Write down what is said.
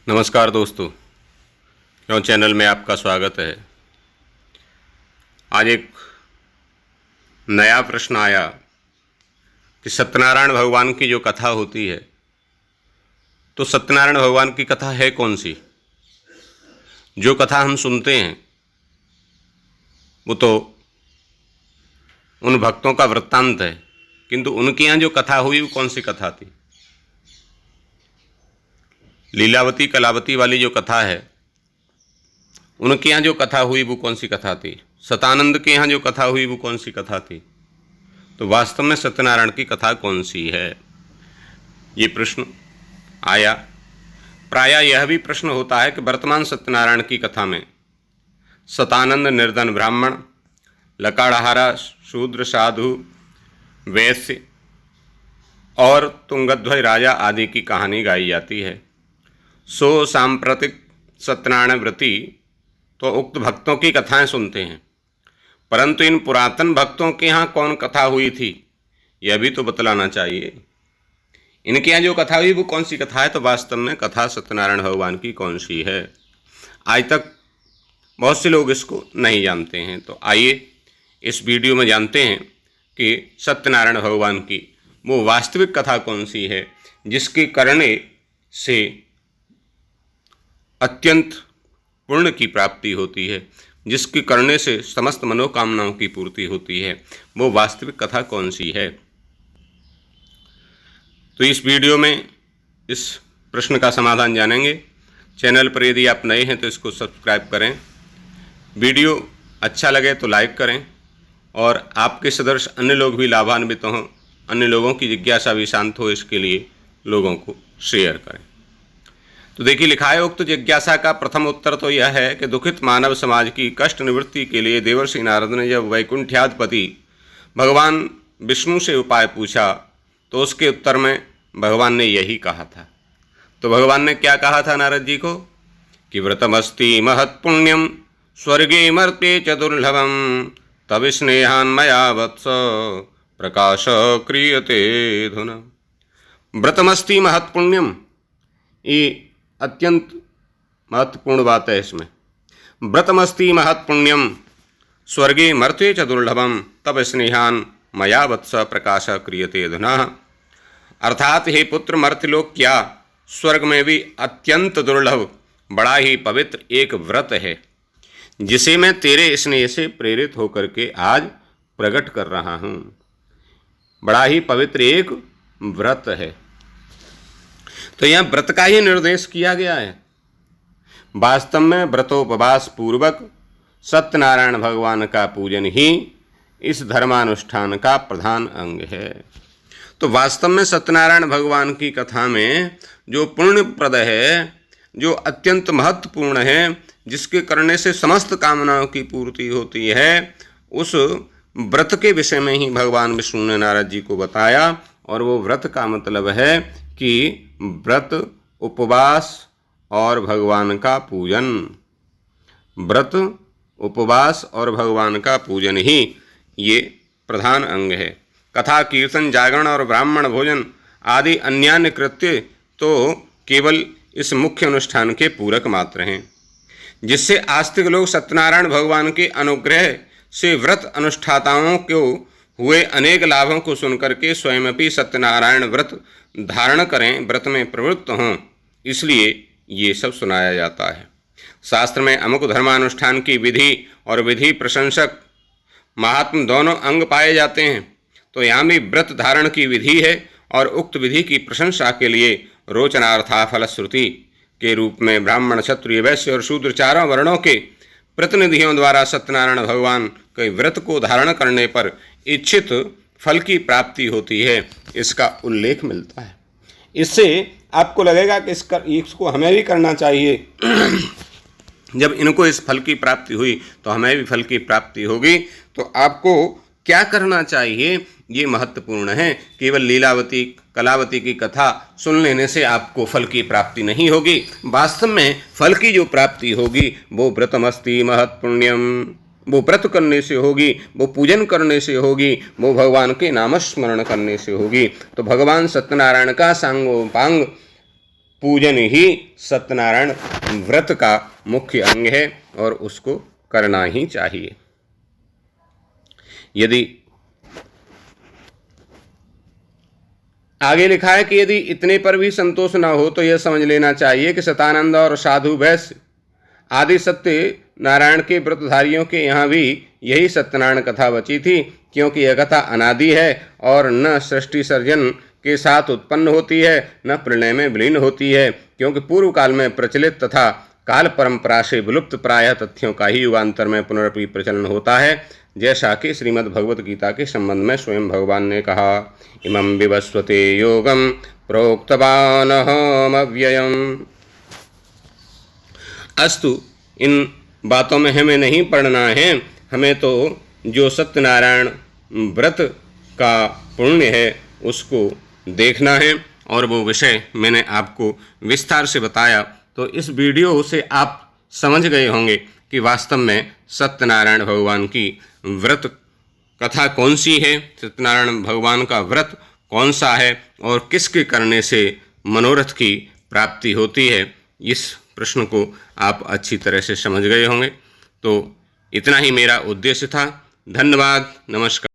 नमस्कार दोस्तों, क्यों चैनल में आपका स्वागत है। आज एक नया प्रश्न आया कि सत्यनारायण भगवान की जो कथा होती है, तो सत्यनारायण भगवान की कथा है कौन सी। जो कथा हम सुनते हैं वो तो उन भक्तों का वृत्तांत है, किंतु उनके यहाँ जो कथा हुई वो कौन सी कथा थी। लीलावती कलावती वाली जो कथा है, उनके यहाँ जो कथा हुई वो कौन सी कथा थी। सतानंद के यहाँ जो कथा हुई वो कौन सी कथा थी। तो वास्तव में सत्यनारायण की कथा कौन सी है, ये प्रश्न आया। प्रायः यह भी प्रश्न होता है कि वर्तमान सत्यनारायण की कथा में सतानंद निर्धन ब्राह्मण, लकाड़हारा शूद्र साधु वैश्य और तुंगध्वज राजा आदि की कहानी गाई जाती है। सो सांप्रतिक सत्यनारायण व्रती तो उक्त भक्तों की कथाएं सुनते हैं, परंतु इन पुरातन भक्तों के यहाँ कौन कथा हुई थी यह भी तो बतलाना चाहिए। इनके यहाँ जो कथा हुई वो कौन सी कथा है। तो वास्तव में कथा सत्यनारायण भगवान की कौन सी है, आज तक बहुत से लोग इसको नहीं जानते हैं। तो आइए इस वीडियो में जानते हैं कि सत्यनारायण भगवान की वो वास्तविक कथा कौन सी है, जिसके करने से अत्यंत पुण्य की प्राप्ति होती है, जिसके करने से समस्त मनोकामनाओं की पूर्ति होती है। वो वास्तविक कथा कौन सी है। तो इस वीडियो में इस प्रश्न का समाधान जानेंगे। चैनल पर यदि आप नए हैं तो इसको सब्सक्राइब करें, वीडियो अच्छा लगे तो लाइक करें, और आपके सदृश अन्य लोग भी लाभान्वित हों, अन्य लोगों की जिज्ञासा भी शांत हो, इसके लिए लोगों को शेयर करें। तो देखिए, लिखा है, उक्त जिज्ञासा का प्रथम उत्तर तो यह है कि दुखित मानव समाज की कष्ट निवृत्ति के लिए देवर्षि नारद ने जब वैकुंठाधिपति भगवान विष्णु से उपाय पूछा तो उसके उत्तर में भगवान ने यही कहा था। तो भगवान ने क्या कहा था नारद जी को कि व्रतमस्ति महत्पुण्यम स्वर्गे मर्त्ये च दुर्लभम तब स्नेहान मया वत्स प्रकाश क्रियते धुना। व्रतमस्ति महत्पुण्यम, ये अत्यंत महत्वपूर्ण बात है इसमें। व्रतमस्ति महत्पुण्यम स्वर्गे मर्त्ये च दुर्लभम तब स्नेहान मया वत्स प्रकाश क्रियते धुना। अर्थात हे पुत्र, मर्त्यलोक क्या स्वर्ग में भी अत्यंत दुर्लभ बड़ा ही पवित्र एक व्रत है, जिसे मैं तेरे स्नेह से प्रेरित होकर के आज प्रकट कर रहा हूँ। बड़ा ही पवित्र एक व्रत है। तो यहाँ व्रत का ही निर्देश किया गया है। वास्तव में व्रतोपवास पूर्वक सत्यनारायण भगवान का पूजन ही इस धर्मानुष्ठान का प्रधान अंग है। तो वास्तव में सत्यनारायण भगवान की कथा में जो पुण्यप्रद है, जो अत्यंत महत्वपूर्ण है, जिसके करने से समस्त कामनाओं की पूर्ति होती है, उस व्रत के विषय में ही भगवान विष्णु ने नारद जी को बताया। और वो व्रत का मतलब है कि व्रत, उपवास और भगवान का पूजन। व्रत, उपवास और भगवान का पूजन ही ये प्रधान अंग है। कथा, कीर्तन, जागरण और ब्राह्मण भोजन आदि अन्यान्य कृत्य तो केवल इस मुख्य अनुष्ठान के पूरक मात्र हैं, जिससे आस्तिक लोग सत्यनारायण भगवान के अनुग्रह से व्रत अनुष्ठाताओं को हुए अनेक लाभों को सुनकर के स्वयं भी सत्यनारायण व्रत धारण करें, व्रत में प्रवृत्त हों, इसलिए ये सब सुनाया जाता है। शास्त्र में अमुक धर्मानुष्ठान की विधि और विधि प्रशंसक महात्म दोनों अंग पाए जाते हैं। तो यहाँ भी व्रत धारण की विधि है, और उक्त विधि की प्रशंसा के लिए रोचनार्था फलश्रुति के रूप में ब्राह्मण, क्षत्रिय, वैश्य और शूद्र चारों वर्णों के प्रतिनिधियों द्वारा सत्यनारायण भगवान के व्रत को धारण करने पर इच्छित फल की प्राप्ति होती है, इसका उल्लेख मिलता है। इससे आपको लगेगा कि इसको हमें भी करना चाहिए। जब इनको इस फल की प्राप्ति हुई तो हमें भी फल की प्राप्ति होगी। तो आपको क्या करना चाहिए, ये महत्वपूर्ण है। केवल लीलावती कलावती की कथा सुन लेने से आपको फल की प्राप्ति नहीं होगी। वास्तव में फल की जो प्राप्ति होगी वो व्रतमस्ति महत्पुण्यम, वो व्रत करने से होगी, वो पूजन करने से होगी, वो भगवान के नामस्मरण करने से होगी। तो भगवान सत्यनारायण का सांगोपांग पूजन ही सत्यनारायण व्रत का मुख्य अंग है और उसको करना ही चाहिए। यदि आगे लिखा है कि यदि इतने पर भी संतोष न हो तो यह समझ लेना चाहिए कि सतानंद और साधु वैश्य आदि सत्य नारायण के व्रतधारियों के यहाँ भी यही सत्यनारायण कथा बची थी, क्योंकि यह कथा अनादि है और न सृष्टि सर्जन के साथ उत्पन्न होती है न प्रलय में विलीन होती है, क्योंकि पूर्व काल में प्रचलित तथा काल परंपरा से विलुप्त प्रायः तथ्यों का ही युगांतर में पुनरपि प्रचलन होता है, जैसा कि श्रीमद् भगवत गीता के संबंध में स्वयं भगवान ने कहा, इमं विवस्वते योगम प्रोक्तवानहम् अव्ययम्। अस्तु, इन बातों में हमें नहीं पढ़ना है, हमें तो जो सत्यनारायण व्रत का पुण्य है उसको देखना है, और वो विषय मैंने आपको विस्तार से बताया। तो इस वीडियो से आप समझ गए होंगे कि वास्तव में सत्यनारायण भगवान की व्रत कथा कौन सी है, सत्यनारायण भगवान का व्रत कौन सा है और किसके करने से मनोरथ की प्राप्ति होती है। इस प्रश्न को आप अच्छी तरह से समझ गए होंगे। तो इतना ही मेरा उद्देश्य था। धन्यवाद, नमस्कार।